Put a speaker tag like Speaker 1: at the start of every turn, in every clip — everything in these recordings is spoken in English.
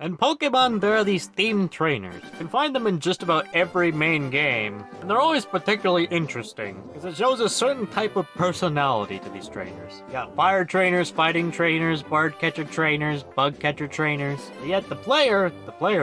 Speaker 1: In Pokemon, there are these themed trainers. You can find them in just about every main game, and they're always particularly interesting, because it shows a certain type of personality to these trainers. You got fire trainers, fighting trainers, bard catcher trainers, bug catcher trainers, but yet the player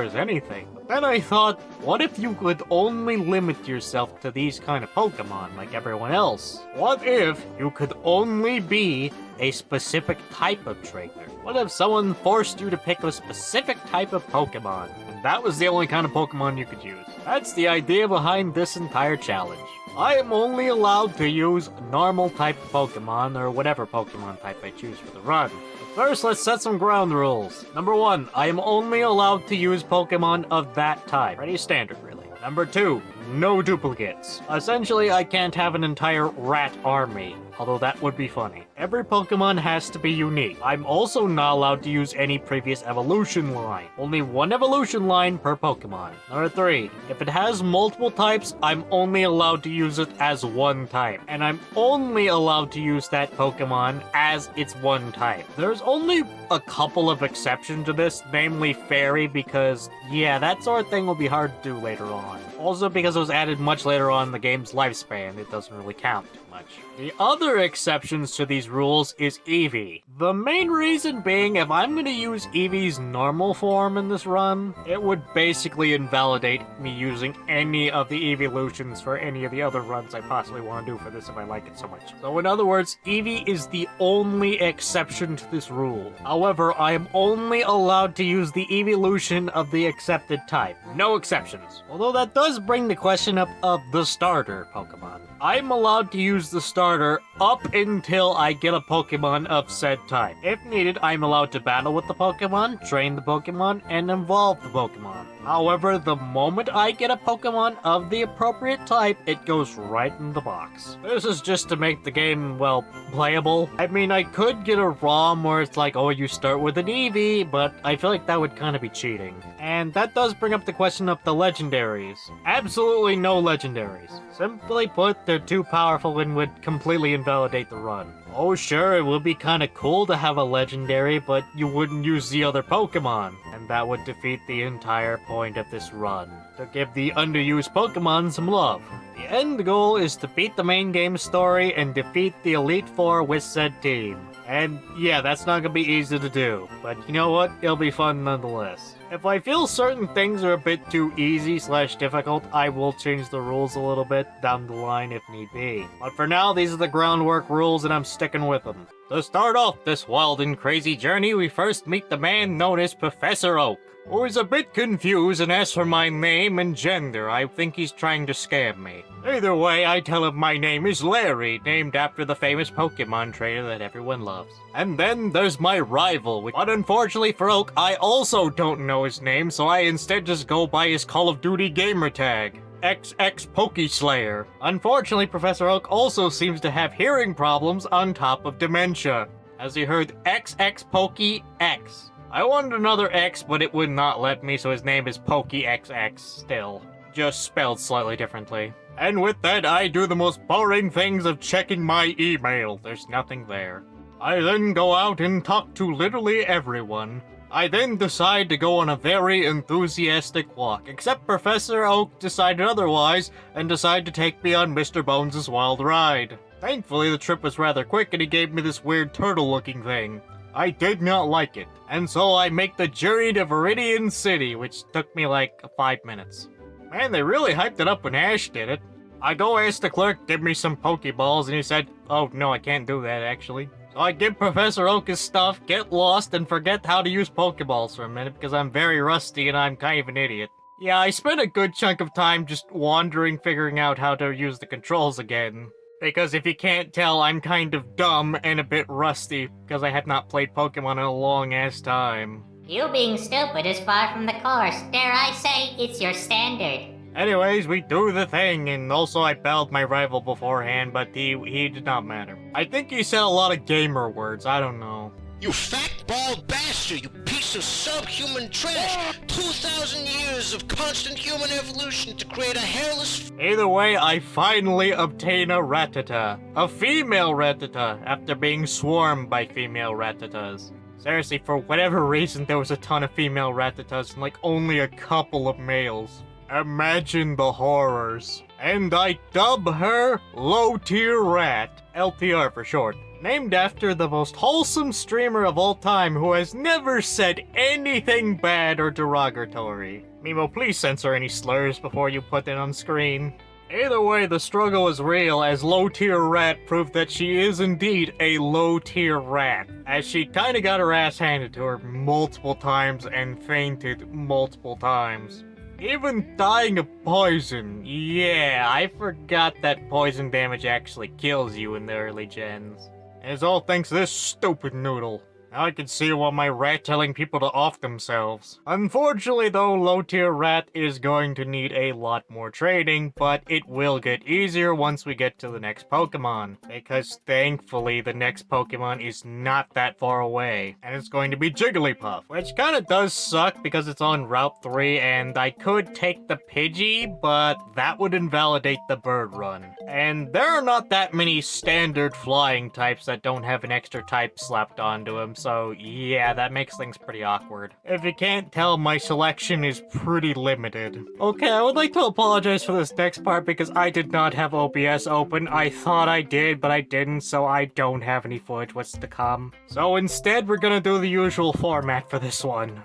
Speaker 1: is anything. But then I thought, what if you could only limit yourself to these kind of Pokemon like everyone else? What if you could only be a specific type of trainer? What if someone forced you to pick a specific type of Pokemon, and that was the only kind of Pokemon you could use? That's the idea behind this entire challenge. I am only allowed to use normal type Pokemon, or whatever Pokemon type I choose for the run. But first, let's set some ground rules. Number 1, I am only allowed to use Pokemon of that type. Pretty standard, really. Number 2, no duplicates. Essentially, I can't have an entire rat army, although that would be funny. Every Pokemon has to be unique. I'm also not allowed to use any previous evolution line. Only one evolution line per Pokemon. Number 3, if it has multiple types, I'm only allowed to use it as one type. And I'm only allowed to use that Pokemon as its one type. There's only a couple of exceptions to this, namely Fairy, because yeah, that sort of thing will be hard to do later on. Also because it was added much later on in the game's lifespan, it doesn't really count too much. The other exceptions to these rules is Eevee. The main reason being, if I'm going to use Eevee's normal form in this run, it would basically invalidate me using any of the evolutions for any of the other runs I possibly want to do for this if I like it so much. So in other words, Eevee is the only exception to this rule. However, I am only allowed to use the evolution of the accepted type. No exceptions. Although that does bring the question up of the starter Pokemon. I'm allowed to use the starter up until I get a Pokemon of said type. If needed, I'm allowed to battle with the Pokemon, train the Pokemon, and evolve the Pokemon. However, the moment I get a Pokemon of the appropriate type, it goes right in the box. This is just to make the game, well, playable. I mean, I could get a ROM where it's like, oh, you start with an Eevee, but I feel like that would kind of be cheating. And that does bring up the question of the legendaries. Absolutely no legendaries. Simply put, they're too powerful and would completely invalidate the run. Oh sure, it would be kinda cool to have a legendary, but you wouldn't use the other Pokemon. And that would defeat the entire point of this run. To give the underused Pokemon some love. The end goal is to beat the main game story and defeat the Elite Four with said team. And yeah, that's not gonna be easy to do, but you know what? It'll be fun nonetheless. If I feel certain things are a bit too easy/difficult, I will change the rules a little bit down the line if need be. But for now, these are the groundwork rules and I'm sticking with them. To start off this wild and crazy journey, we first meet the man known as Professor Oak, who is a bit confused and asks for my name and gender. I think he's trying to scam me. Either way, I tell him my name is Larry, named after the famous Pokemon trainer that everyone loves. And then there's my rival, but unfortunately for Oak, I also don't know his name, so I instead just go by his Call of Duty gamer tag. XX Pokeslayer. Unfortunately, Professor Oak also seems to have hearing problems on top of dementia, as he heard XX Poke X. I wanted another X, but it would not let me, so his name is PokeXX still. Just spelled slightly differently. And with that, I do the most boring things of checking my email. There's nothing there. I then go out and talk to literally everyone. I then decide to go on a very enthusiastic walk, except Professor Oak decided otherwise and decided to take me on Mr. Bones' wild ride. Thankfully, the trip was rather quick and he gave me this weird turtle-looking thing. I did not like it, and so I make the journey to Viridian City, which took me like 5 minutes. Man, they really hyped it up when Ash did it. I go ask the clerk, give me some Pokeballs, and he said, oh no, I can't do that actually. So I give Professor Oak his stuff, get lost, and forget how to use Pokeballs for a minute because I'm very rusty and I'm kind of an idiot. Yeah, I spent a good chunk of time just wandering, figuring out how to use the controls again. Because if you can't tell, I'm kind of dumb and a bit rusty because I have not played Pokemon in a long-ass time.
Speaker 2: You being stupid is far from the course. Dare I say, it's your standard.
Speaker 1: Anyways, we do the thing, and also I battled my rival beforehand, but he did not matter. I think he said a lot of gamer words, I don't know.
Speaker 3: You fat, bald bastard, you piece of subhuman trash! 2,000 years of constant human evolution to create a hairless...
Speaker 1: Either way, I finally obtain a Rattata. A female Rattata, after being swarmed by female Rattatas. Seriously, for whatever reason, there was a ton of female Ratatas and like only a couple of males. Imagine the horrors. And I dub her Low Tier Rat, LTR for short. Named after the most wholesome streamer of all time who has never said anything bad or derogatory. Mimo, please censor any slurs before you put it on screen. Either way, the struggle is real, as Low Tier Rat proved that she is indeed a low tier rat, as she kinda got her ass handed to her multiple times and fainted multiple times. Even dying of poison. Yeah, I forgot that poison damage actually kills you in the early gens. And it's all thanks to this stupid noodle. Now I can see why my rat telling people to off themselves. Unfortunately though, Low Tier Rat is going to need a lot more training, but it will get easier once we get to the next Pokemon. Because thankfully the next Pokemon is not that far away, and it's going to be Jigglypuff. Which kinda does suck because it's on Route 3 and I could take the Pidgey, but that would invalidate the Bird Run. And there are not that many standard flying types that don't have an extra type slapped onto them. So yeah, that makes things pretty awkward. If you can't tell, my selection is pretty limited. Okay, I would like to apologize for this next part because I did not have OBS open. I thought I did, but I didn't, so I don't have any footage what's to come. So instead, we're gonna do the usual format for this one.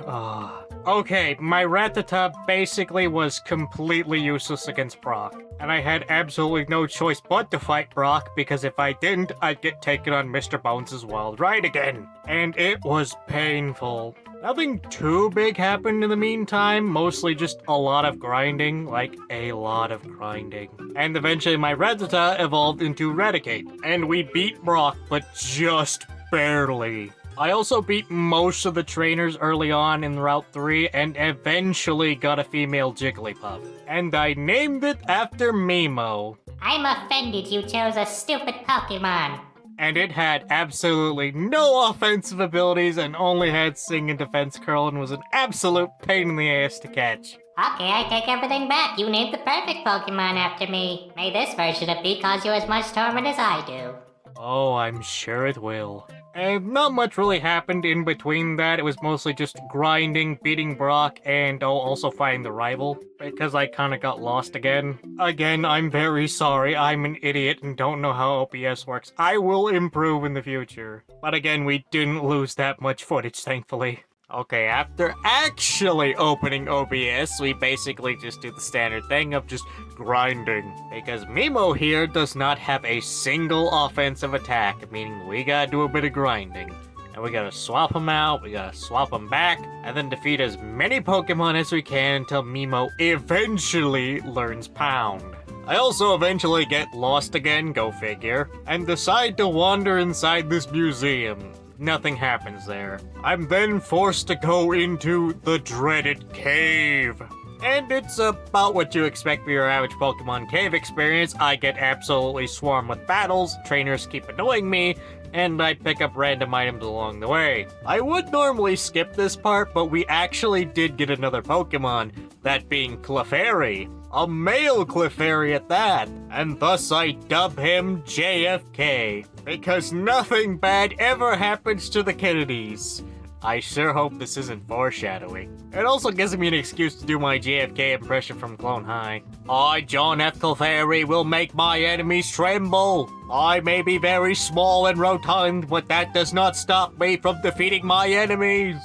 Speaker 1: Okay, my Rattata basically was completely useless against Brock. And I had absolutely no choice but to fight Brock, because if I didn't, I'd get taken on Mr. Bones' wild ride again. And it was painful. Nothing too big happened in the meantime, mostly just a lot of grinding, like a lot of grinding. And eventually my Rattata evolved into Raticate, and we beat Brock, but just barely. I also beat most of the trainers early on in Route 3 and eventually got a female Jigglypuff. And I named it after Mimo.
Speaker 2: I'm offended you chose a stupid Pokemon.
Speaker 1: And it had absolutely no offensive abilities and only had Sing and Defense Curl and was an absolute pain in the ass to catch.
Speaker 2: Okay, I take everything back. You named the perfect Pokemon after me. May this version of me cause you as much torment as I do.
Speaker 1: Oh, I'm sure it will. And not much really happened in between that. It was mostly just grinding, beating Brock, and also fighting the rival. Because I kinda got lost again. Again, I'm very sorry. I'm an idiot and don't know how OBS works. I will improve in the future. But again, we didn't lose that much footage, thankfully. Okay, after actually opening OBS, we basically just do the standard thing of just grinding. Because Mimo here does not have a single offensive attack, meaning we gotta do a bit of grinding. And we gotta swap him out, we gotta swap him back, and then defeat as many Pokemon as we can until Mimo eventually learns Pound. I also eventually get lost again, go figure, and decide to wander inside this museum. Nothing happens there. I'm then forced to go into the dreaded cave. And it's about what you expect for your average Pokemon cave experience. I get absolutely swarmed with battles, trainers keep annoying me, and I pick up random items along the way. I would normally skip this part, but we actually did get another Pokemon, that being Clefairy. A male Clefairy at that, and thus I dub him JFK, because nothing bad ever happens to the Kennedys. I sure hope this isn't foreshadowing. It also gives me an excuse to do my JFK impression from Clone High. I, John F. Clefairy, will make my enemies tremble. I may be very small and rotund, but that does not stop me from defeating my enemies.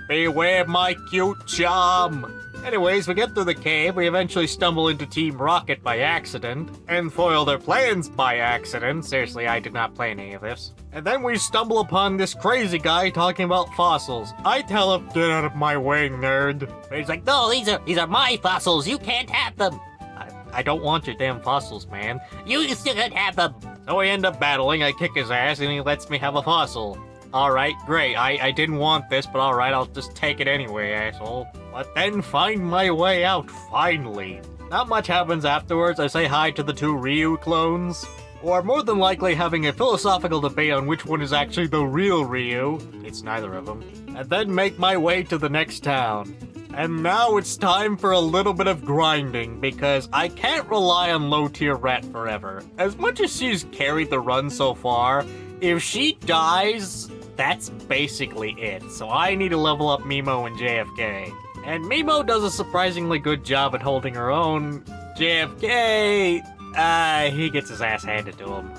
Speaker 1: Beware my cute charm. Anyways, we get through the cave, we eventually stumble into Team Rocket by accident, and foil their plans by accident. Seriously, I did not plan any of this. And then we stumble upon this crazy guy talking about fossils. I tell him, get out of my way, nerd. But he's like, no, these are my fossils, you can't have them. I don't want your damn fossils, man. You still can't have them. So we end up battling, I kick his ass, and he lets me have a fossil. Alright, great. I didn't want this, but alright, I'll just take it anyway, asshole. But then find my way out, finally. Not much happens afterwards. I say hi to the two Ryu clones, who are more than likely having a philosophical debate on which one is actually the real Ryu. It's neither of them. And then make my way to the next town. And now it's time for a little bit of grinding, because I can't rely on Low Tier Rat forever. As much as she's carried the run so far, if she dies, that's basically it. So I need to level up Mimo and JFK. And Mimo does a surprisingly good job at holding her own. JFK, he gets his ass handed to him.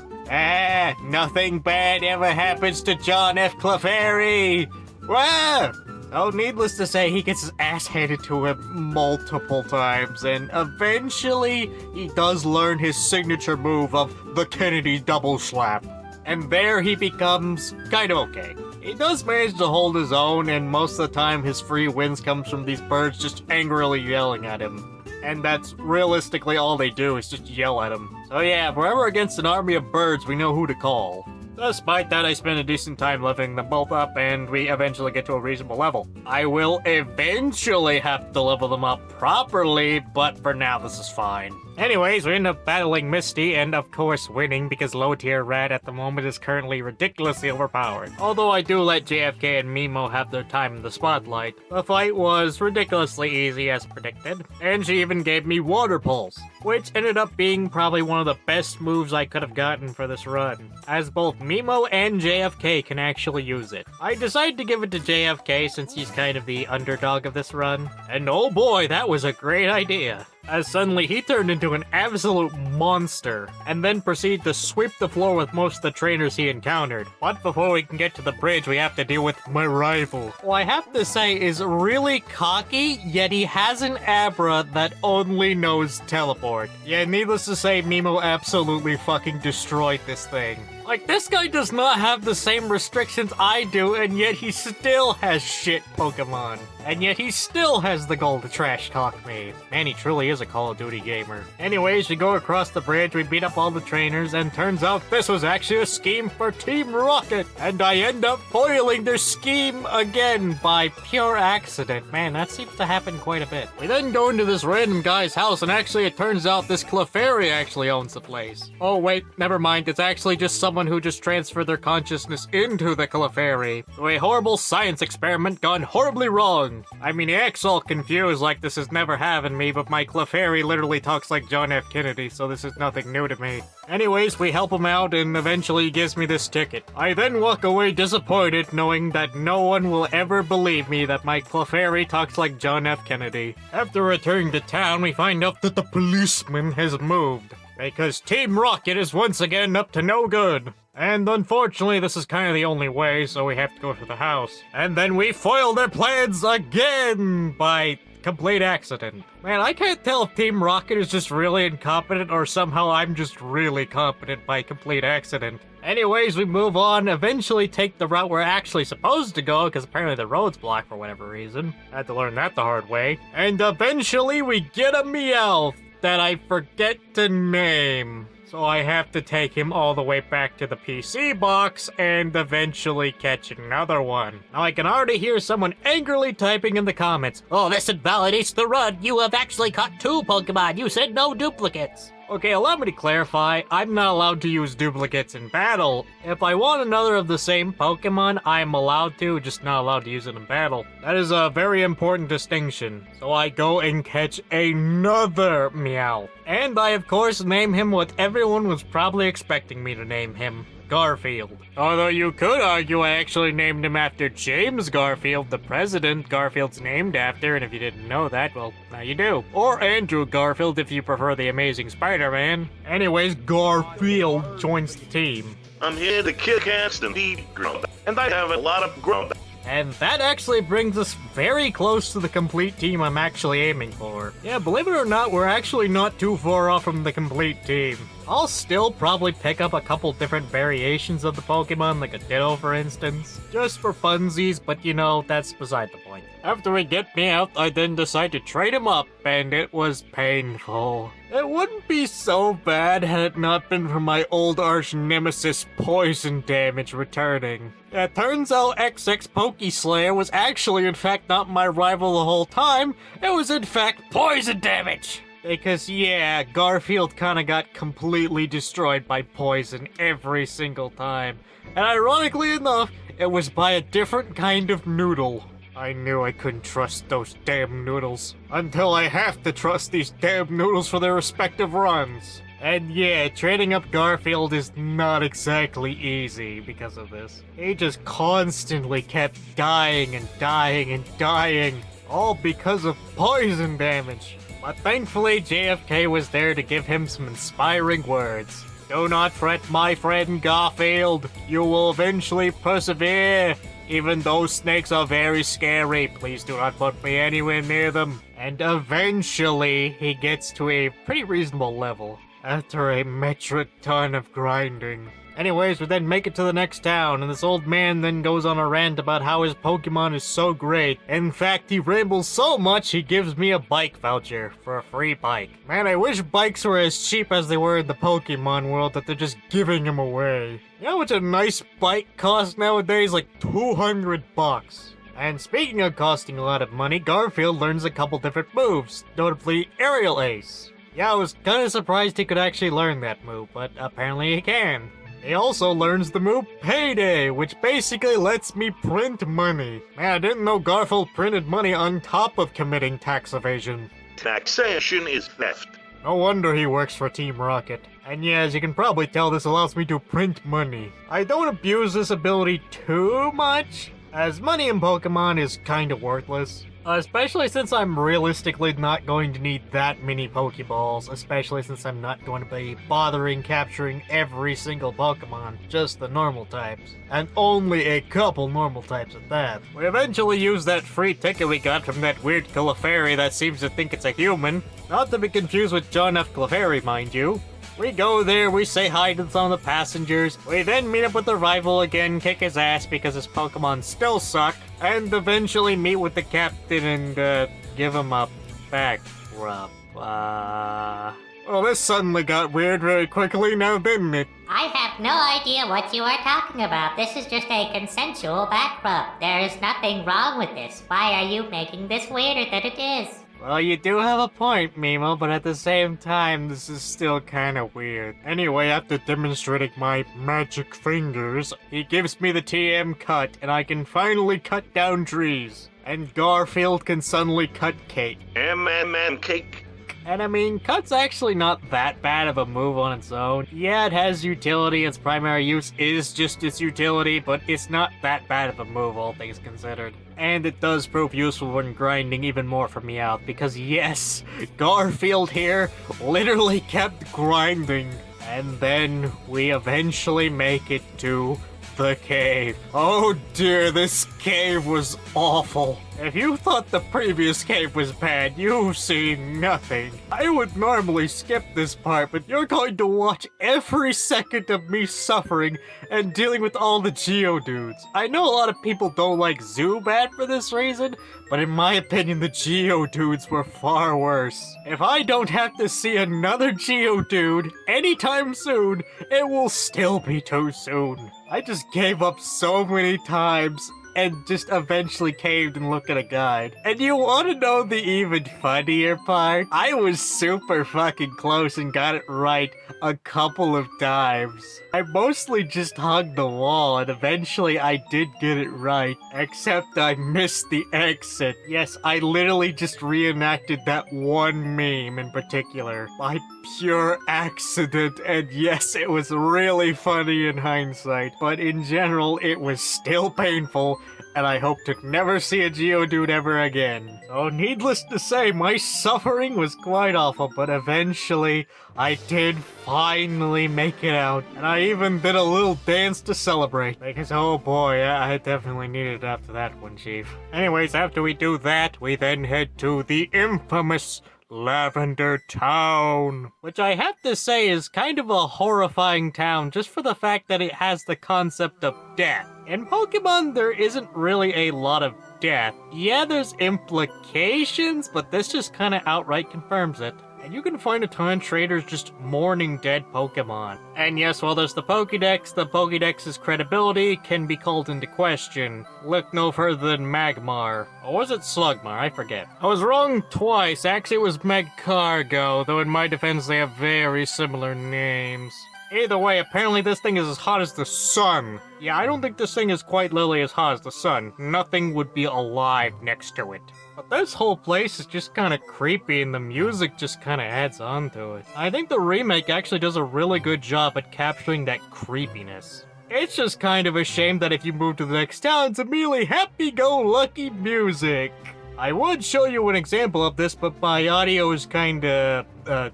Speaker 1: Nothing bad ever happens to John F. Clefairy. Wow! Oh, needless to say, he gets his ass handed to him multiple times, and eventually he does learn his signature move of the Kennedy double slap. And there he becomes kind of okay. He does manage to hold his own, and most of the time his free wins comes from these birds just angrily yelling at him. And that's realistically all they do, is just yell at him. So yeah, if we're ever against an army of birds, we know who to call. Despite that, I spend a decent time leveling them both up, and we eventually get to a reasonable level. I will eventually have to level them up properly, but for now, this is fine. Anyways, we end up battling Misty, and of course winning, because low-tier Rat at the moment is currently ridiculously overpowered. Although I do let JFK and Mimo have their time in the spotlight, the fight was ridiculously easy as predicted, and she even gave me Water Pulse, which ended up being probably one of the best moves I could have gotten for this run, as both Mimo and JFK can actually use it. I decided to give it to JFK since he's kind of the underdog of this run, and oh boy, that was a great idea. As suddenly he turned into an absolute monster, and then proceeded to sweep the floor with most of the trainers he encountered. But before we can get to the bridge, we have to deal with my rival, who I have to say is really cocky, yet he has an Abra that only knows teleport. Yeah, needless to say, Mimo absolutely fucking destroyed this thing. Like, this guy does not have the same restrictions I do, and yet he still has shit Pokemon. And yet he still has the goal to trash talk me. Man, he truly is a Call of Duty gamer. Anyways, we go across the bridge, we beat up all the trainers, and turns out this was actually a scheme for Team Rocket. And I end up foiling their scheme again by pure accident. Man, that seems to happen quite a bit. We then go into this random guy's house, and actually it turns out this Clefairy actually owns the place. Oh wait, never mind, it's actually just someone who just transferred their consciousness into the Clefairy. So a horrible science experiment gone horribly wrong. I mean, he acts all confused like this is never having me, but my Clefairy literally talks like John F. Kennedy, so this is nothing new to me. Anyways, we help him out, and eventually he gives me this ticket. I then walk away disappointed, knowing that no one will ever believe me that my Clefairy talks like John F. Kennedy. After returning to town, we find out that the policeman has moved, because Team Rocket is once again up to no good. And unfortunately, this is kind of the only way, so we have to go to the house. And then we foil their plans again by complete accident. Man, I can't tell if Team Rocket is just really incompetent or somehow I'm just really competent by complete accident. Anyways, we move on, eventually take the route we're actually supposed to go, because apparently the road's blocked for whatever reason. I had to learn that the hard way. And eventually we get a Meowth that I forget to name. So I have to take him all the way back to the PC box and eventually catch another one. Now I can already hear someone angrily typing in the comments, "Oh, this invalidates the run. You have actually caught 2 Pokemon. You said no duplicates." Okay, allow me to clarify, I'm not allowed to use duplicates in battle. If I want another of the same Pokemon, I'm allowed to, just not allowed to use it in battle. That is a very important distinction. So I go and catch another Meow. And I, of course, name him what everyone was probably expecting me to name him. Garfield. Although you could argue I actually named him after James Garfield, the president Garfield's named after, and if you didn't know that, well, now you do. Or Andrew Garfield if you prefer the Amazing Spider-Man. Anyways, Garfield joins the team.
Speaker 4: I'm here to kill cats and eat grub, and I have a lot of grub.
Speaker 1: And that actually brings us very close to the complete team I'm actually aiming for. Yeah, believe it or not, we're actually not too far off from the complete team. I'll still probably pick up a couple different variations of the Pokemon, like a Ditto for instance, just for funsies, but you know, that's beside the point. After we get Meowth, I then decide to trade him up, and it was painful. It wouldn't be so bad had it not been for my old arch nemesis Poison Damage returning. It turns out XX Pokeslayer was actually in fact not my rival the whole time, it was in fact Poison Damage! Because yeah, Garfield kinda got completely destroyed by poison every single time. And ironically enough, it was by a different kind of noodle. I knew I couldn't trust those damn noodles. Until I have to trust these damn noodles for their respective runs. And yeah, training up Garfield is not exactly easy because of this. He just constantly kept dying and dying and dying, all because of poison damage. But thankfully, JFK was there to give him some inspiring words. Do not fret, my friend Garfield. You will eventually persevere. Even though snakes are very scary, please do not put me anywhere near them. And eventually, he gets to a pretty reasonable level after a metric ton of grinding. Anyways, we then make it to the next town, and this old man then goes on a rant about how his Pokemon is so great. In fact, he rambles so much, he gives me a bike voucher for a free bike. Man, I wish bikes were as cheap as they were in the Pokemon world, that they're just giving them away. You know how much a nice bike costs nowadays? Like 200 bucks. And speaking of costing a lot of money, Garfield learns a couple different moves, notably Aerial Ace. Yeah, I was kinda surprised he could actually learn that move, but apparently he can. He also learns the move Payday, which basically lets me print money. Man, I didn't know Garfield printed money on top of committing tax evasion.
Speaker 4: Taxation is theft.
Speaker 1: No wonder he works for Team Rocket. And yeah, as you can probably tell, this allows me to print money. I don't abuse this ability too much, as money in Pokemon is kinda worthless. Especially since I'm realistically not going to need that many Pokeballs, especially since I'm not going to be bothering capturing every single Pokemon, just the normal types. And only a couple normal types at that. We eventually use that free ticket we got from that weird Clefairy that seems to think it's a human. Not to be confused with John F. Clefairy, mind you. We go there, we say hi to some of the passengers, we then meet up with the rival again, kick his ass because his Pokemon still suck, and eventually meet with the captain and, give him a back rub. Well, this suddenly got weird very quickly now, didn't it?
Speaker 2: I have no idea what you are talking about. This is just a consensual back rub. There is nothing wrong with this. Why are you making this weirder than it is?
Speaker 1: Well, you do have a point, Mimo, but at the same time, this is still kinda weird. Anyway, after demonstrating my magic fingers, he gives me the TM cut, and I can finally cut down trees. And Garfield can suddenly cut cake.
Speaker 4: Cake.
Speaker 1: And I mean, cut's actually not that bad of a move on its own. Yeah, it has utility, its primary use is just its utility, but it's not that bad of a move, all things considered. And it does prove useful when grinding even more for Meowth, because yes, Garfield here literally kept grinding. And then we eventually make it to the cave. Oh dear, this cave was awful. If you thought the previous cave was bad, you've seen nothing. I would normally skip this part, but you're going to watch every second of me suffering and dealing with all the Geodudes. I know a lot of people don't like Zubat for this reason, but in my opinion, the Geodudes were far worse. If I don't have to see another Geodude anytime soon, it will still be too soon. I just gave up so many times and just eventually caved and looked at a guide. And you want to know the even funnier part? I was super fucking close and got it right a couple of times. I mostly just hugged the wall, and eventually I did get it right, except I missed the exit. Yes, I literally just reenacted that one meme in particular by pure accident, and yes, it was really funny in hindsight, but in general, it was still painful, and I hope to never see a Geodude ever again. So needless to say, my suffering was quite awful, but eventually I did finally make it out, and I even did a little dance to celebrate, because oh boy, I definitely needed it after that one, Chief. Anyways, after we do that, we then head to the infamous Lavender Town, which I have to say is kind of a horrifying town just for the fact that it has the concept of death. In Pokemon, there isn't really a lot of death. Yeah, there's implications, but this just kind of outright confirms it. And you can find a ton of traders just mourning dead Pokemon. And yes, while there's the Pokédex's credibility can be called into question. Look no further than Magmar. Or was it Slugmar? I forget. I was wrong twice. Actually, it was Magcargo, though in my defense they have very similar names. Either way, apparently this thing is as hot as the sun. Yeah, I don't think this thing is quite literally as hot as the sun. Nothing would be alive next to it. But this whole place is just kind of creepy and the music just kind of adds on to it. I think the remake actually does a really good job at capturing that creepiness. It's just kind of a shame that if you move to the next town, it's immediately happy-go-lucky music. I would show you an example of this, but my audio is kinda,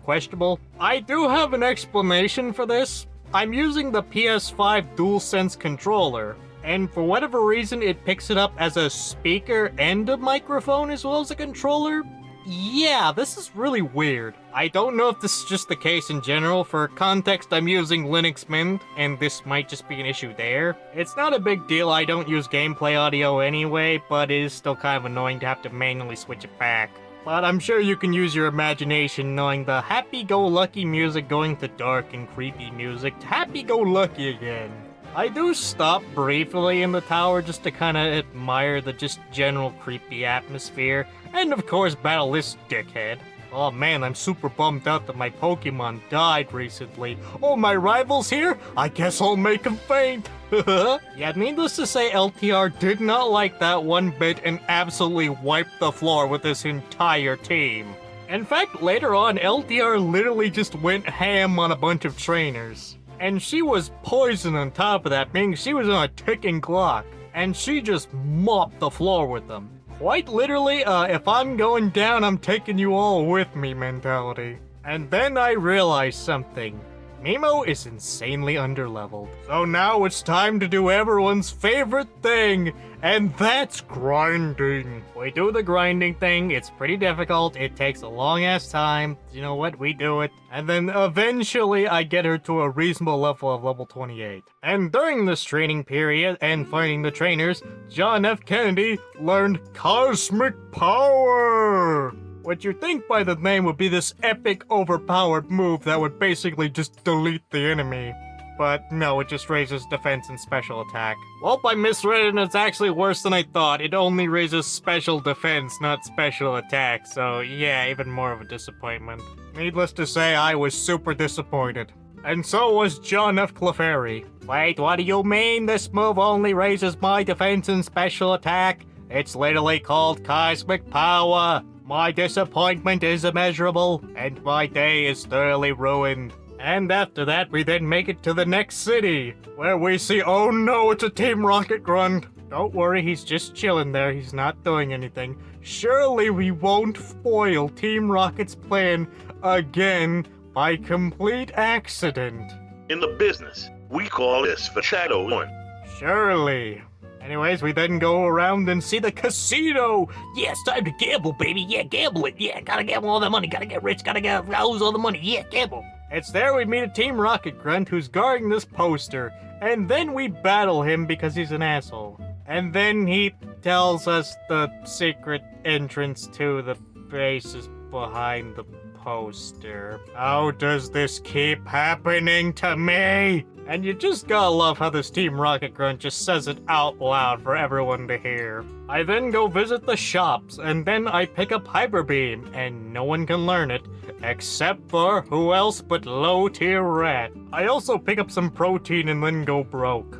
Speaker 1: questionable. I do have an explanation for this. I'm using the PS5 DualSense controller, and for whatever reason, it picks it up as a speaker and a microphone as well as a controller. Yeah, this is really weird. I don't know if this is just the case in general. For context, I'm using Linux Mint, and this might just be an issue there. It's not a big deal, I don't use gameplay audio anyway, but it is still kind of annoying to have to manually switch it back. But I'm sure you can use your imagination knowing the happy-go-lucky music going to dark and creepy music to happy-go-lucky again. I do stop briefly in the tower just to kind of admire the just general creepy atmosphere, and of course battle this dickhead. Oh man, I'm super bummed out that my Pokemon died recently. Oh, my rival's here? I guess I'll make him faint. Yeah, needless to say, LTR did not like that one bit and absolutely wiped the floor with his entire team. In fact, later on, LTR literally just went ham on a bunch of trainers. And she was poison on top of that, meaning she was on a ticking clock. And she just mopped the floor with them. Quite literally, if I'm going down, I'm taking you all with me mentality. And then I realized something. Mimo is insanely underleveled. So now it's time to do everyone's favorite thing, and that's grinding. We do the grinding thing, it's pretty difficult, it takes a long ass time. You know what, we do it. And then eventually I get her to a reasonable level of level 28. And during this training period and fighting the trainers, John F. Kennedy learned Cosmic Power! What you'd think by the name would be this epic overpowered move that would basically just delete the enemy. But no, it just raises defense and special attack. Well, I misread it and it's actually worse than I thought. It only raises special defense, not special attack, so yeah, even more of a disappointment. Needless to say, I was super disappointed. And so was John F. Clefairy. Wait, what do you mean this move only raises my defense and special attack? It's literally called Cosmic Power. My disappointment is immeasurable, and my day is thoroughly ruined. And after that, we then make it to the next city, where we see, oh no, it's a Team Rocket grunt. Don't worry, he's just chilling there, he's not doing anything. Surely we won't foil Team Rocket's plan again by complete accident.
Speaker 4: In the business, we call this foreshadowing.
Speaker 1: Surely. Anyways, we then go around and see the casino. Yeah, it's time to gamble, baby. Yeah, gamble it. Yeah, gotta gamble all that money. Gotta get rich. Gotta lose all the money. Yeah, gamble. It's there we meet a Team Rocket grunt who's guarding this poster. And then we battle him because he's an asshole. And then he tells us the secret entrance to the base is behind the poster. How does this keep happening to me? And you just gotta love how this Team Rocket grunt just says it out loud for everyone to hear. I then go visit the shops, and then I pick up Hyper Beam, and no one can learn it, except for who else but Low Tier Rat. I also pick up some protein and then go broke.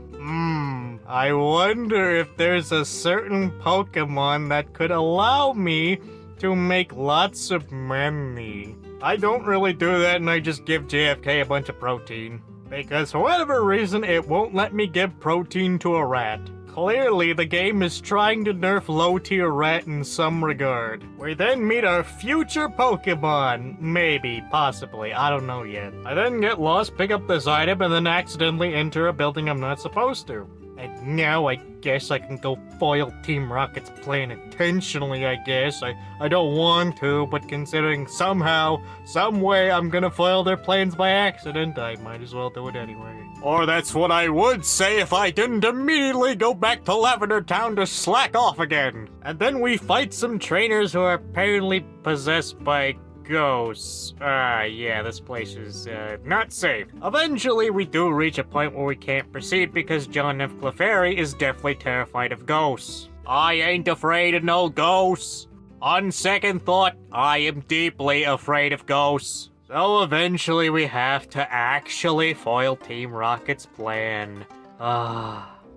Speaker 1: I wonder if there's a certain Pokemon that could allow me to make lots of money. I don't really do that, and I just give JFK a bunch of protein. Because for whatever reason, it won't let me give protein to a rat. Clearly, the game is trying to nerf low-tier rat in some regard. We then meet our future Pokemon. Maybe, possibly, I don't know yet. I then get lost, pick up this item, and then accidentally enter a building I'm not supposed to. And now I guess I can go foil Team Rocket's plan intentionally, I guess. I don't want to, but considering somehow, some way I'm gonna foil their plans by accident, I might as well do it anyway. Or that's what I would say if I didn't immediately go back to Lavender Town to slack off again. And then we fight some trainers who are apparently possessed by ghosts. Yeah, this place is, not safe. Eventually, we do reach a point where we can't proceed because John F. Clefairy is deathly terrified of ghosts. I ain't afraid of no ghosts. On second thought, I am deeply afraid of ghosts. So eventually we have to actually foil Team Rocket's plan.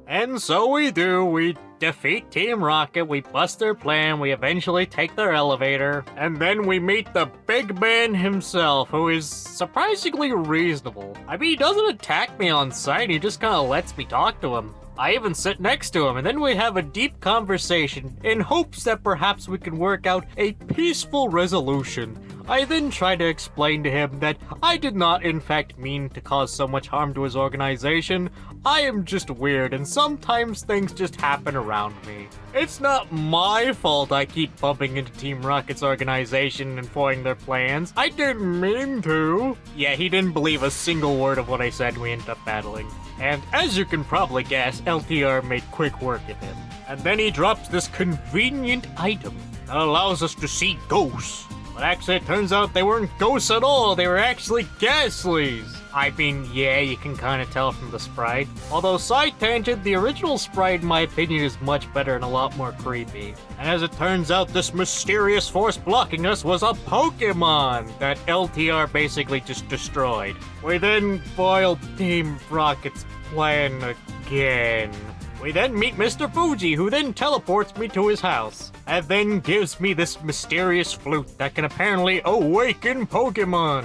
Speaker 1: And so we do. We defeat Team Rocket, we bust their plan, we eventually take their elevator, and then we meet the big man himself, who is surprisingly reasonable. I mean, he doesn't attack me on sight, he just kinda lets me talk to him. I even sit next to him, and then we have a deep conversation in hopes that perhaps we can work out a peaceful resolution. I then try to explain to him that I did not in fact mean to cause so much harm to his organization. I am just weird, and sometimes things just happen around me. It's not my fault I keep bumping into Team Rocket's organization and foiling their plans. I didn't mean to. Yeah, he didn't believe a single word of what I said, and we ended up battling. And as you can probably guess, LTR made quick work of him. And then he drops this convenient item that allows us to see ghosts. But actually, it turns out they weren't ghosts at all, they were actually Ghastlies. I mean, yeah, you can kind of tell from the sprite. Although, side tangent, the original sprite, in my opinion, is much better and a lot more creepy. And as it turns out, this mysterious force blocking us was a Pokemon that LTR basically just destroyed. We then foiled Team Rocket's plan again. We then meet Mr. Fuji, who then teleports me to his house, and then gives me this mysterious flute that can apparently awaken Pokemon.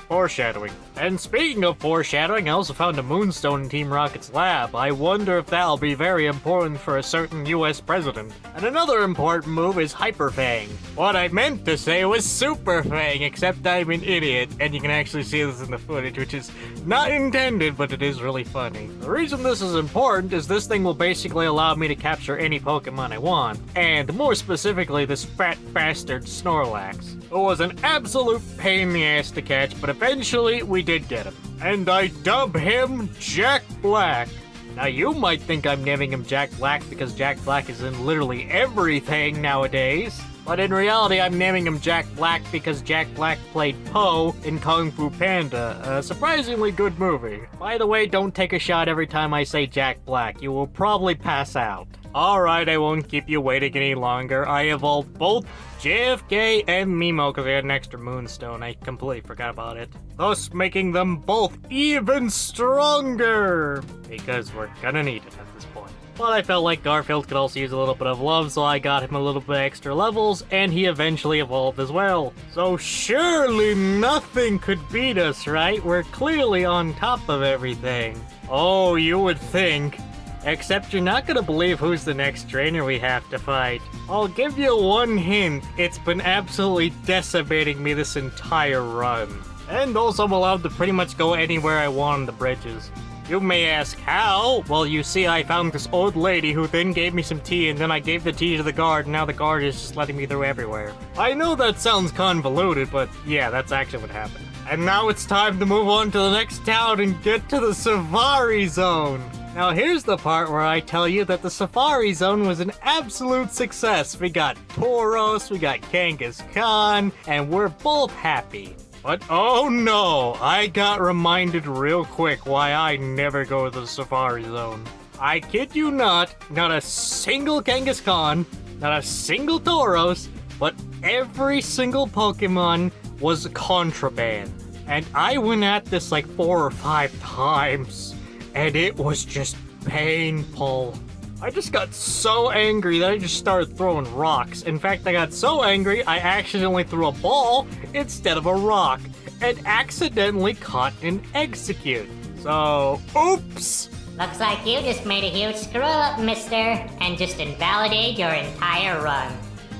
Speaker 1: Foreshadowing. And speaking of foreshadowing, I also found a moonstone in Team Rocket's lab. I wonder if that'll be very important for a certain US president. And another important move is Hyper Fang. What I meant to say was Super Fang, except I'm an idiot, and you can actually see this in the footage, which is not intended, but it is really funny. The reason this is important is this thing will basically allow me to capture any Pokemon I want, and more specifically this fat bastard Snorlax, who was an absolute pain in the ass to catch, but eventually we did get him. And I dub him Jack Black. Now you might think I'm naming him Jack Black because Jack Black is in literally everything nowadays. But in reality, I'm naming him Jack Black because Jack Black played Po in Kung Fu Panda, a surprisingly good movie. By the way, don't take a shot every time I say Jack Black, you will probably pass out. Alright, I won't keep you waiting any longer. I evolved both JFK and Mimo because I had an extra moonstone. I completely forgot about it. Thus making them both even stronger! Because we're gonna need it at this point. But I felt like Garfield could also use a little bit of love, so I got him a little bit extra levels, and he eventually evolved as well. So surely nothing could beat us, right? We're clearly on top of everything. Oh, you would think. Except you're not gonna believe who's the next trainer we have to fight. I'll give you one hint, it's been absolutely decimating me this entire run. And also I'm allowed to pretty much go anywhere I want on the bridges. You may ask, how? Well, you see, I found this old lady who then gave me some tea, and then I gave the tea to the guard, and now the guard is just letting me through everywhere. I know that sounds convoluted, but yeah, that's actually what happened. And now it's time to move on to the next town and get to the Safari Zone. Now here's the part where I tell you that the Safari Zone was an absolute success. We got Tauros, we got Kangaskhan, and we're both happy. But oh no, I got reminded real quick why I never go to the Safari Zone. I kid you not a single Kangaskhan, not a single Tauros, but every single Pokemon was contraband. And I went at this like 4 or 5 times, and it was just painful. I just got so angry that I just started throwing rocks. In fact, I got so angry, I accidentally threw a ball instead of a rock, and accidentally caught an execute. So, oops!
Speaker 2: Looks like you just made a huge screw up, mister, and just invalidated your entire run.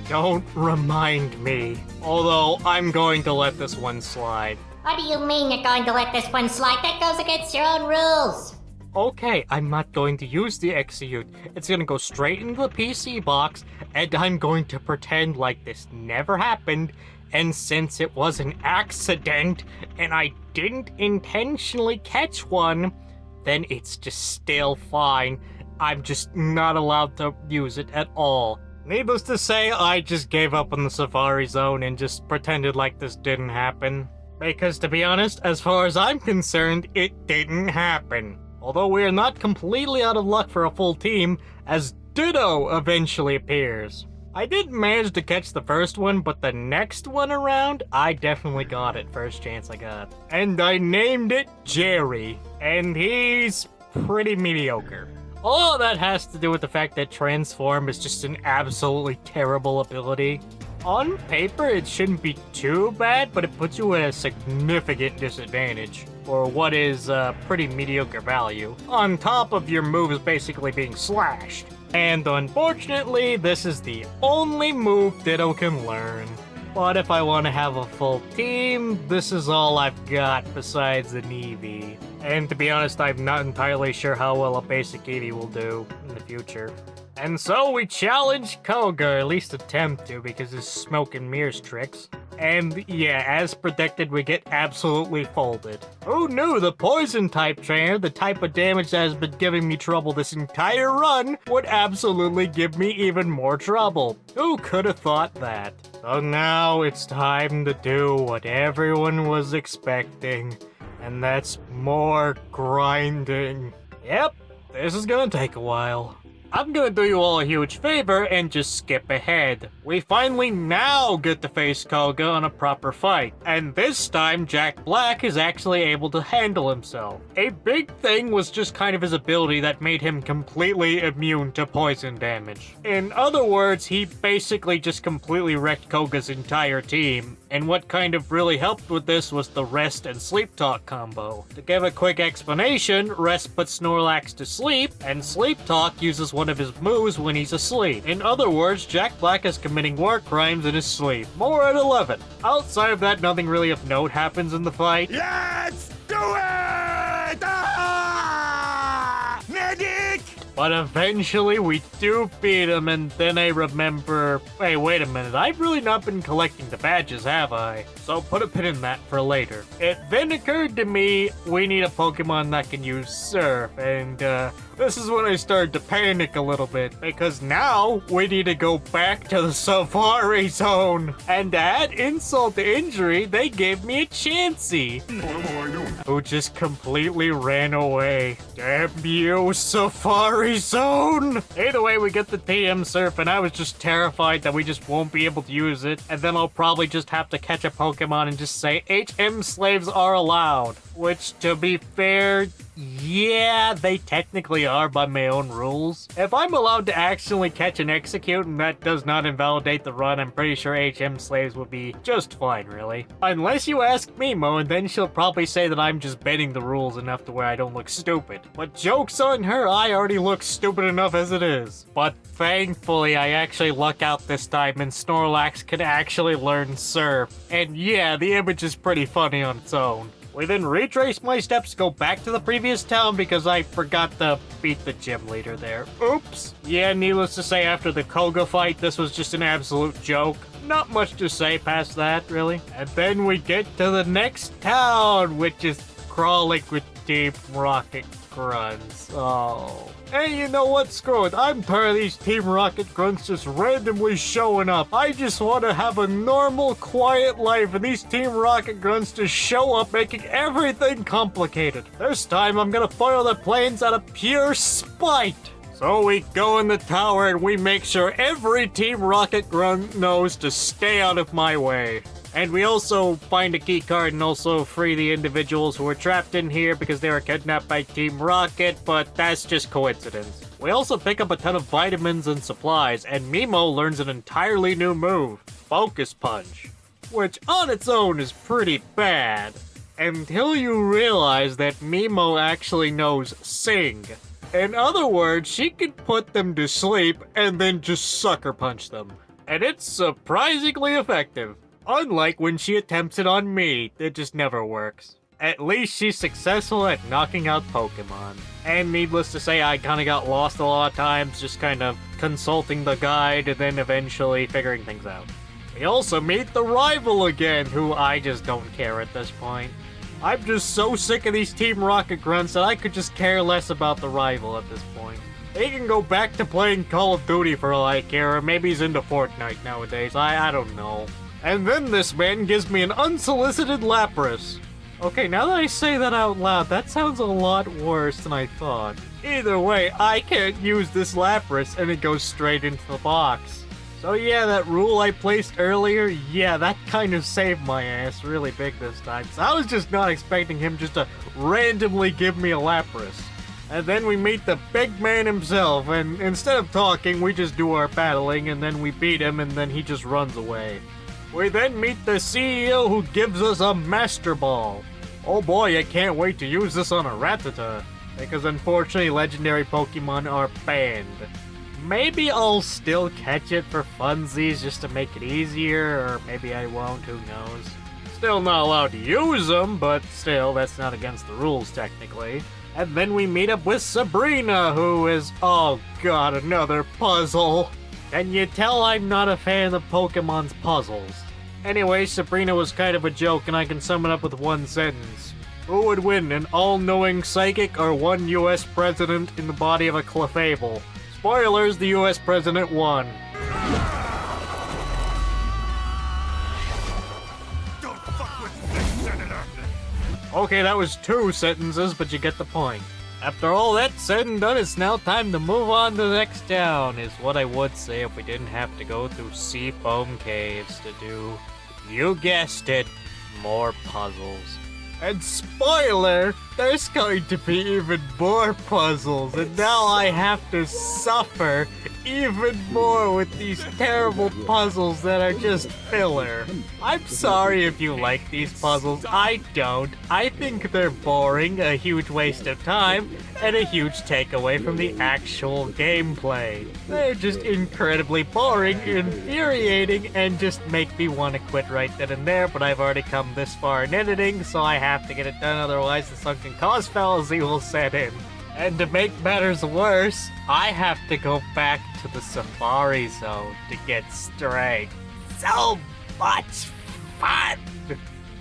Speaker 1: Don't remind me. Although, I'm going to let this one slide.
Speaker 2: What do you mean you're going to let this one slide? That goes against your own rules.
Speaker 1: Okay, I'm not going to use the execute. It's gonna go straight into the PC box, and I'm going to pretend like this never happened, and since it was an accident, and I didn't intentionally catch one, then it's just still fine. I'm just not allowed to use it at all. Needless to say, I just gave up on the Safari Zone and just pretended like this didn't happen. Because to be honest, as far as I'm concerned, it didn't happen. Although we are not completely out of luck for a full team, as Ditto eventually appears. I did manage to catch the first one, but the next one around, I definitely got it first chance I got. And I named it Jerry, and he's pretty mediocre. All of that has to do with the fact that Transform is just an absolutely terrible ability. On paper, it shouldn't be too bad, but it puts you at a significant disadvantage for what is pretty mediocre value, on top of your moves basically being slashed. And unfortunately, this is the only move Ditto can learn. But if I want to have a full team, this is all I've got besides an Eevee. And to be honest, I'm not entirely sure how well a basic Eevee will do in the future. And so we challenge Koga, or at least attempt to, because his smoke and mirrors tricks. And yeah, as predicted, we get absolutely folded. Who knew the poison type trainer, the type of damage that has been giving me trouble this entire run, would absolutely give me even more trouble? Who could have thought that? So now it's time to do what everyone was expecting, and that's more grinding. Yep, this is gonna take a while. I'm gonna do you all a huge favor and just skip ahead. We finally now get to face Koga on a proper fight, and this time Jack Black is actually able to handle himself. A big thing was just kind of his ability that made him completely immune to poison damage. In other words, he basically just completely wrecked Koga's entire team, and what kind of really helped with this was the Rest and Sleep Talk combo. To give a quick explanation, Rest puts Snorlax to sleep, and Sleep Talk uses one of his moves when he's asleep. In other words, Jack Black is committing war crimes in his sleep. More at 11. Outside of that, nothing really of note happens in the fight.
Speaker 5: Let's do it! Ah! Medic!
Speaker 1: But eventually we do beat him, and then I remember, hey, wait a minute, I've really not been collecting the badges, have I? So put a pin in that for later. It then occurred to me, we need a Pokemon that can use Surf, and this is when I started to panic a little bit, because now we need to go back to the Safari Zone. And to add insult to injury, they gave me a Chansey, who just completely ran away. Damn you, Safari Zone! Either way, we get the TM Surf, and I was just terrified that we just won't be able to use it, and then I'll probably just have to catch a Pokemon and just say HM slaves are allowed. Which, to be fair, yeah, they technically are by my own rules. If I'm allowed to accidentally catch and execute and that does not invalidate the run, I'm pretty sure HM slaves would be just fine, really. Unless you ask Mimo, and then she'll probably say that I'm just bending the rules enough to where I don't look stupid. But joke's on her, I already look stupid enough as it is. But thankfully, I actually luck out this time and Snorlax can actually learn Surf. And yeah, the image is pretty funny on its own. We then retrace my steps, go back to the previous town because I forgot to beat the gym leader there. Oops. Yeah, needless to say, after the Koga fight, this was just an absolute joke. Not much to say past that, really. And then we get to the next town, which is crawling with Team Rocket grunts. Oh. Hey, you know what? Screw it. I'm tired of these Team Rocket grunts just randomly showing up. I just want to have a normal, quiet life, and these Team Rocket grunts just show up, making everything complicated. This time, I'm gonna foil their planes out of pure spite. So we go in the tower and we make sure every Team Rocket grunt knows to stay out of my way. And we also find a key card and also free the individuals who were trapped in here because they were kidnapped by Team Rocket, but that's just coincidence. We also pick up a ton of vitamins and supplies, and Mimo learns an entirely new move, Focus Punch, which on its own is pretty bad, until you realize that Mimo actually knows Sing. In other words, she can put them to sleep and then just sucker punch them. And it's surprisingly effective. Unlike when she attempts it on me, it just never works. At least she's successful at knocking out Pokemon. And needless to say, I kinda got lost a lot of times, just kind of consulting the guide and then eventually figuring things out. We also meet the rival again, who I just don't care at this point. I'm just so sick of these Team Rocket grunts that I could just care less about the rival at this point. He can go back to playing Call of Duty for all I care, or maybe he's into Fortnite nowadays, I don't know. And then this man gives me an unsolicited Lapras. Okay, now that I say that out loud, that sounds a lot worse than I thought. Either way, I can't use this Lapras, and it goes straight into the box. So yeah, that rule I placed earlier, yeah, that kind of saved my ass really big this time. So I was just not expecting him just to randomly give me a Lapras. And then we meet the big man himself, and instead of talking, we just do our battling, and then we beat him, and then he just runs away. We then meet the CEO who gives us a Master Ball. Oh boy, I can't wait to use this on a Rattata, because unfortunately legendary Pokemon are banned. Maybe I'll still catch it for funsies just to make it easier, or maybe I won't, who knows. Still not allowed to use them, but still, that's not against the rules technically. And then we meet up with Sabrina, who is, oh god, another puzzle. Can you tell I'm not a fan of Pokemon's puzzles? Anyway, Sabrina was kind of a joke, and I can sum it up with one sentence. Who would win, an all-knowing psychic or one US president in the body of a Clefable? Spoilers, the US president won.
Speaker 5: Don't fuck with this, Senator!
Speaker 1: Okay, that was 2 sentences, but you get the point. After all that said and done, it's now time to move on to the next town, is what I would say if we didn't have to go through Seafoam Caves to do, you guessed it, more puzzles. And spoiler, there's going to be even more puzzles, and now I have to suffer even more with these terrible puzzles that are just filler. I'm sorry if you like these puzzles, I don't. I think they're boring, a huge waste of time, and a huge takeaway from the actual gameplay. They're just incredibly boring, infuriating, and just make me want to quit right then and there, but I've already come this far in editing, so I have to get it done, otherwise the sunken cost fallacy will set in. And to make matters worse, I have to go back to the Safari Zone to get strength. So much fun!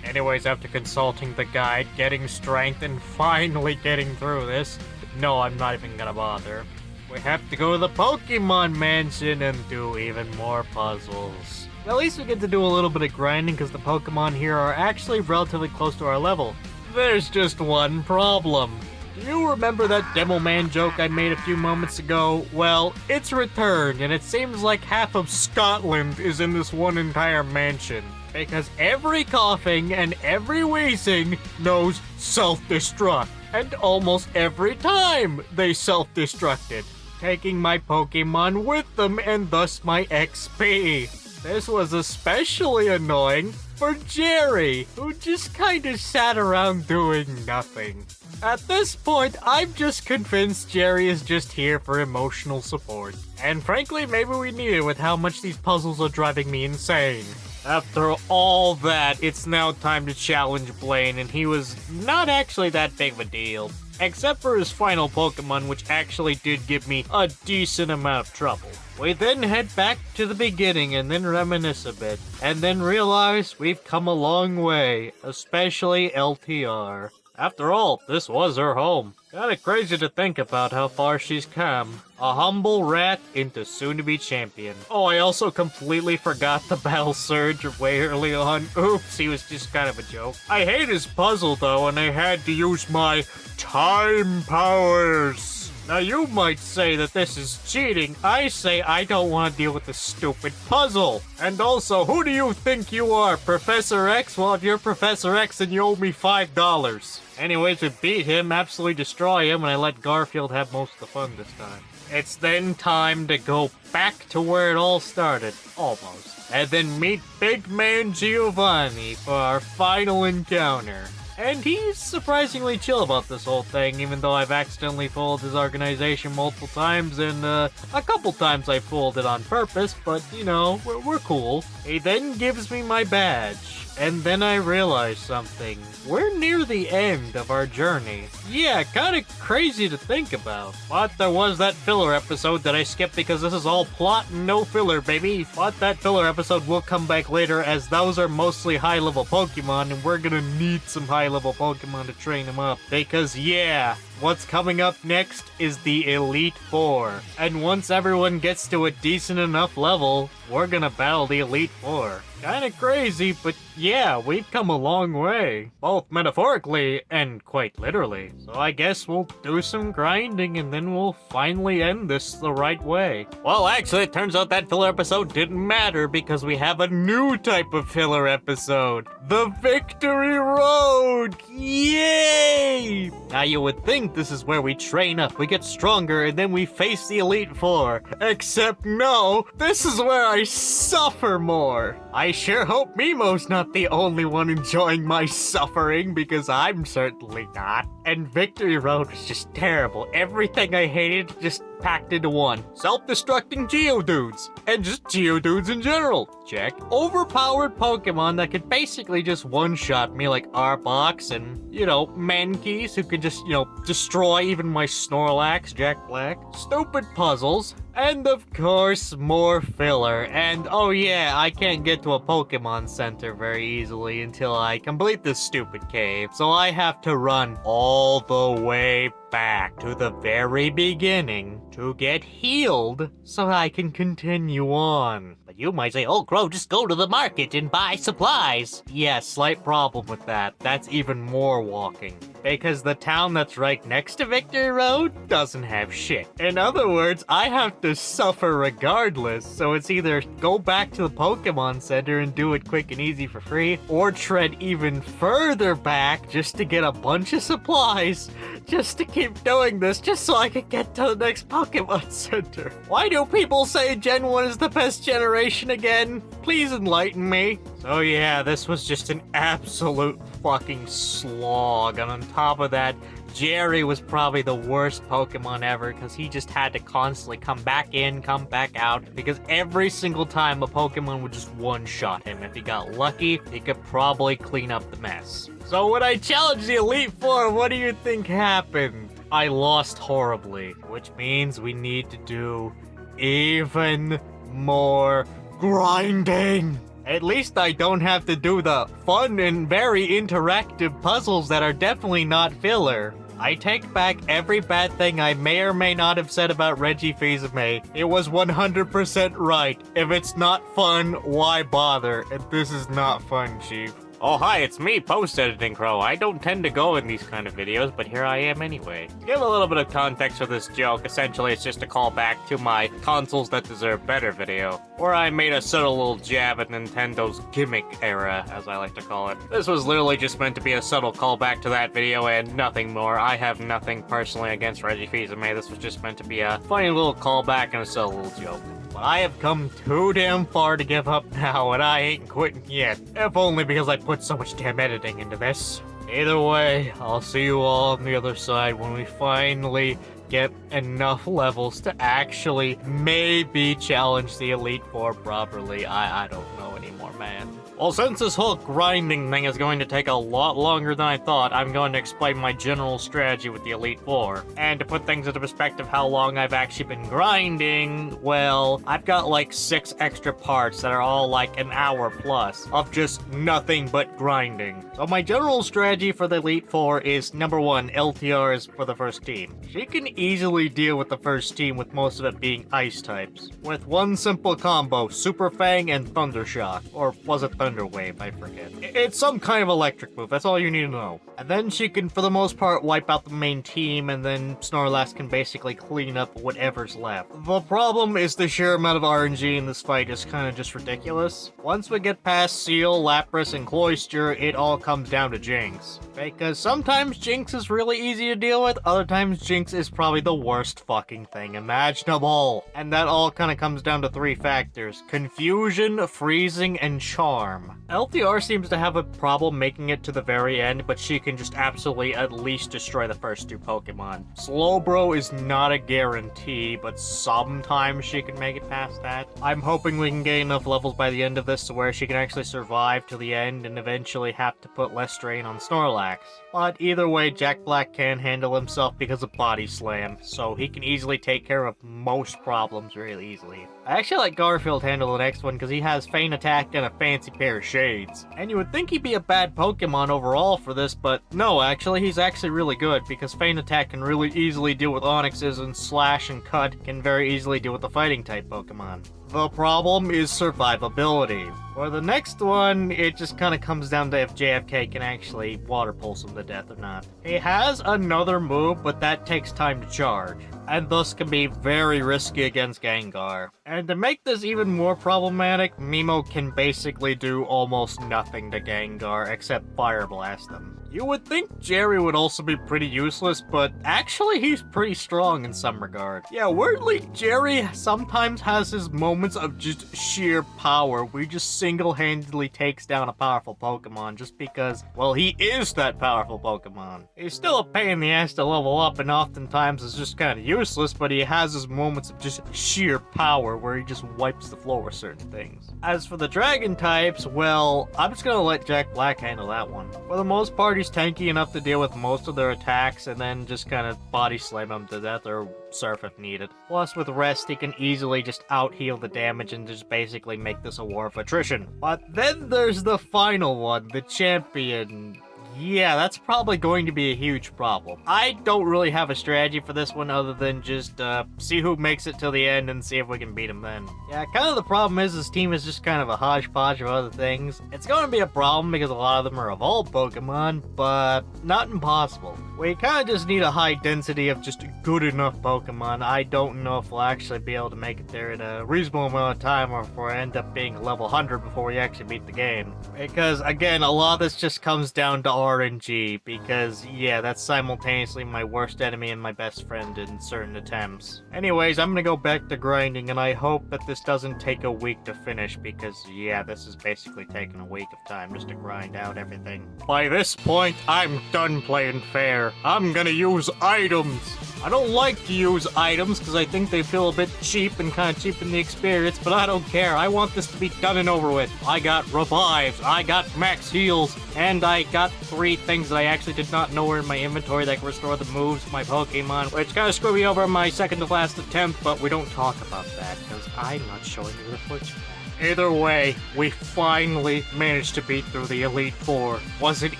Speaker 1: Anyways, after consulting the guide, getting strength, and finally getting through this, no, I'm not even gonna bother. We have to go to the Pokemon Mansion and do even more puzzles. At least we get to do a little bit of grinding because the Pokemon here are actually relatively close to our level. There's just one problem. Do you remember that Demo Man joke I made a few moments ago? Well, it's returned, and it seems like half of Scotland is in this one entire mansion. Because every coughing and every wheezing knows self-destruct. And almost every time they self-destructed, taking my Pokemon with them and thus my XP. This was especially annoying for Jerry, who just kinda sat around doing nothing. At this point, I'm just convinced Jerry is just here for emotional support. And frankly, maybe we need it with how much these puzzles are driving me insane. After all that, it's now time to challenge Blaine, and he was not actually that big of a deal. Except for his final Pokemon, which actually did give me a decent amount of trouble. We then head back to the beginning and then reminisce a bit, and then realize we've come a long way, especially LTR. After all, this was her home. Kinda crazy to think about how far she's come. A humble rat into soon-to-be champion. Oh, I also completely forgot the Battle Surge way early on. Oops, he was just kind of a joke. I hate his puzzle though, and I had to use my time powers. Now you might say that this is cheating. I say I don't want to deal with this stupid puzzle. And also, who do you think you are, Professor X? Well, if you're Professor X, then you owe me $5. Anyways, we beat him, absolutely destroy him, and I let Garfield have most of the fun this time. It's then time to go back to where it all started, almost. And then meet Big Man Giovanni for our final encounter. And he's surprisingly chill about this whole thing, even though I've accidentally fooled his organization multiple times, and a couple times I fooled it on purpose, but, you know, we're cool. He then gives me my badge. And then I realized something. We're near the end of our journey. Yeah, kinda crazy to think about. But there was that filler episode that I skipped because this is all plot and no filler, baby. But that filler episode will come back later, as those are mostly high-level Pokemon, and we're gonna need some high-level Pokemon to train them up. Because yeah, what's coming up next is the Elite Four. And once everyone gets to a decent enough level, we're gonna battle the Elite Four. Kinda crazy, but yeah, we've come a long way. Both metaphorically and quite literally. So I guess we'll do some grinding and then we'll finally end this the right way. Well, actually, it turns out that filler episode didn't matter because we have a new type of filler episode. The Victory Road! Yay! Now you would think this is where we train up, we get stronger, and then we face the Elite Four. Except no, this is where I suffer more. I sure hope Memo's not the only one enjoying my suffering, because I'm certainly not. And Victory Road was just terrible. Everything I hated just packed into one. Self-destructing Geodudes. And just Geodudes in general. Check. Overpowered Pokemon that could basically just one-shot me like Arbok and, you know, Mankeys who could just, you know, destroy even my Snorlax, Jack Black. Stupid puzzles. And of course, more filler. And oh yeah, I can't get to a Pokemon Center very easily until I complete this stupid cave. So I have to run all the way back to the very beginning to get healed so I can continue on. But you might say, oh Crow, just go to the market and buy supplies. Yeah, slight problem with that. That's even more walking. Because the town that's right next to Victory Road doesn't have shit. In other words, I have to suffer regardless, so it's either go back to the Pokemon Center and do it quick and easy for free, or tread even further back just to get a bunch of supplies, just to keep doing this, just so I can get to the next Pokemon Center. Why do people say Gen 1 is the best generation again? Please enlighten me. So yeah, this was just an absolute fucking slog, and on top of that, Jerry was probably the worst Pokemon ever because he just had to constantly come back in, come back out, because every single time a Pokemon would just one-shot him. If he got lucky, he could probably clean up the mess. So when I challenged the Elite Four, what do you think happened? I lost horribly, which means we need to do even more grinding. At least I don't have to do the fun and very interactive puzzles that are definitely not filler. I take back every bad thing I may or may not have said about Reggie Fils-Aimé. It was 100% right. If it's not fun, why bother? And this is not fun, Chief. Oh hi, it's me, Post-Editing Crow. I don't tend to go in these kind of videos, but here I am anyway. To give a little bit of context for this joke, essentially it's just a callback to my Consoles That Deserve Better video, where I made a subtle little jab at Nintendo's gimmick era, as I like to call it. This was literally just meant to be a subtle callback to that video and nothing more. I have nothing personally against Reggie Fils-Aimé. This was just meant to be a funny little callback and a subtle little joke. But I have come too damn far to give up now, and I ain't quitting yet. If only because I put so much damn editing into this. Either way, I'll see you all on the other side when we finally get enough levels to actually maybe challenge the Elite Four properly. I don't know anymore, man. Well, since this whole grinding thing is going to take a lot longer than I thought, I'm going to explain my general strategy with the Elite Four. And to put things into perspective how long I've actually been grinding, well, I've got like 6 extra parts that are all like an hour plus of just nothing but grinding. So my general strategy for the Elite Four is number 1, LTRs for the first team. She can easily deal with the first team with most of it being ice types. With one simple combo, Super Fang and Thunder Shock. Or was it Thunder Wave, I forget. It's some kind of electric move, that's all you need to know. And then she can, for the most part, wipe out the main team, and then Snorlax can basically clean up whatever's left. The problem is the sheer amount of RNG in this fight is kind of just ridiculous. Once we get past Seal, Lapras, and Cloyster, it all comes down to Jinx. Because sometimes Jinx is really easy to deal with, other times Jinx is probably the worst fucking thing imaginable. And that all kind of comes down to 3 factors: confusion, freezing, and charm. LTR seems to have a problem making it to the very end, but she can just absolutely at least destroy the first 2 Pokemon. Slowbro is not a guarantee, but sometimes she can make it past that. I'm hoping we can get enough levels by the end of this to where she can actually survive to the end and eventually have to put less strain on Snorlax. But either way, Jack Black can handle himself because of Body Slam, so he can easily take care of most problems really easily. I actually let Garfield handle the next one because he has Feint Attack and a Fancy pair of shades. And you would think he'd be a bad Pokemon overall for this, but no, actually, he's actually really good, because Feint Attack can really easily deal with Onyxes, and Slash and Cut can very easily deal with the Fighting-type Pokemon. The problem is survivability. For the next one, it just kind of comes down to if JFK can actually water pulse him to death or not. He has another move, but that takes time to charge, and thus can be very risky against Gengar. And to make this even more problematic, Mimo can basically do almost nothing to Gengar except Fire Blast him. You would think Jerry would also be pretty useless, but actually he's pretty strong in some regard. Yeah, weirdly, Jerry sometimes has his moments of just sheer power where he just single-handedly takes down a powerful Pokemon just because, well, he is that powerful Pokemon. He's still a pain in the ass to level up and oftentimes is just kind of useless, but he has his moments of just sheer power where he just wipes the floor with certain things. As for the Dragon types, well, I'm just gonna let Jack Black handle that one. For the most part, he's tanky enough to deal with most of their attacks and then just kind of body slam them to death or surf if needed. Plus, with rest, he can easily just out-heal the damage and just basically make this a war of attrition. But then there's the final one, the champion. Yeah, that's probably going to be a huge problem. I don't really have a strategy for this one other than just see who makes it till the end and see if we can beat him then. Yeah, kind of the problem is his team is just kind of a hodgepodge of other things. It's going to be a problem because a lot of them are evolved Pokemon, but not impossible. We kind of just need a high density of just good enough Pokemon. I don't know if we'll actually be able to make it there in a reasonable amount of time or if we'll end up being level 100 before we actually beat the game. Because, again, a lot of this just comes down to RNG, because, yeah, that's simultaneously my worst enemy and my best friend in certain attempts. Anyways, I'm gonna go back to grinding, and I hope that this doesn't take a week to finish, because, yeah, this is basically taking a week of time just to grind out everything. By this point, I'm done playing fair. I'm gonna use items. I don't like to use items because I think they feel a bit cheap and kind of cheapen the experience, but I don't care. I want this to be done and over with. I got revives, I got max heals, and I got 3 things that I actually did not know were in my inventory that can restore the moves of my Pokemon, which kind of screwed me over in my second to last attempt, but we don't talk about that because I'm not showing you the footage. Either way, we finally managed to beat through the Elite Four. Was it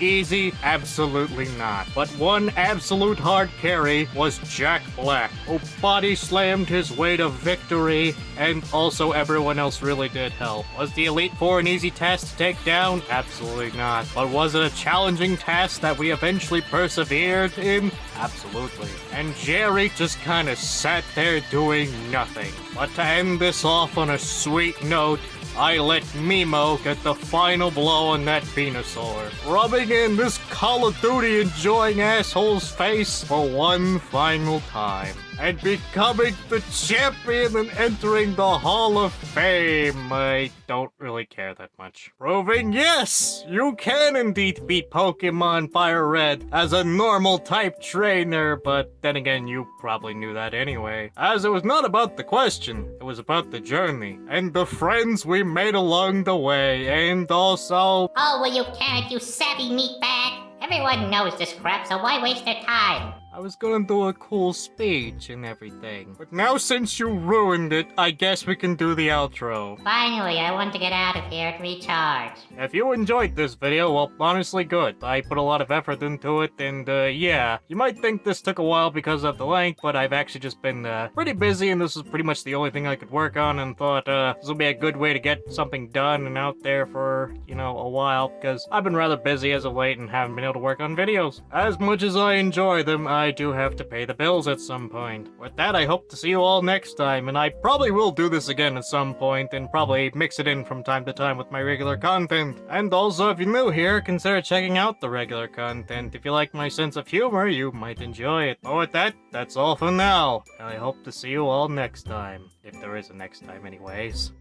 Speaker 1: easy? Absolutely not. But one absolute hard carry was Jack Black, who body slammed his way to victory, and also everyone else really did help. Was the Elite Four an easy task to take down? Absolutely not. But was it a challenging task that we eventually persevered in? Absolutely. And Jerry just kind of sat there doing nothing. But to end this off on a sweet note, I let Mimo get the final blow on that Venusaur, rubbing in this Call of Duty enjoying asshole's face for one final time, and becoming the champion and entering the Hall of Fame. I don't really care that much. Proving, yes, you can indeed beat Pokemon Fire Red as a normal type trainer, but then again, you probably knew that anyway, as it was not about the question, it was about the journey, and the friends we made along the way, and also...
Speaker 2: Oh, well, you can't, you savvy meatbag. Everyone knows this crap, so why waste their time?
Speaker 1: I was gonna do a cool speech and everything. But now since you ruined it, I guess we can do the outro.
Speaker 2: Finally, I want to get out of here and recharge.
Speaker 1: If you enjoyed this video, well, honestly good. I put a lot of effort into it, and yeah. You might think this took a while because of the length, but I've actually just been pretty busy, and this is pretty much the only thing I could work on, and thought this will be a good way to get something done and out there for, you know, a while, because I've been rather busy as of late and haven't been able to work on videos. As much as I enjoy them, I do have to pay the bills at some point. With that, I hope to see you all next time, and I probably will do this again at some point, and probably mix it in from time to time with my regular content. And also, if you're new here, consider checking out the regular content. If you like my sense of humor, you might enjoy it. But with that, that's all for now, and I hope to see you all next time. If there is a next time anyways.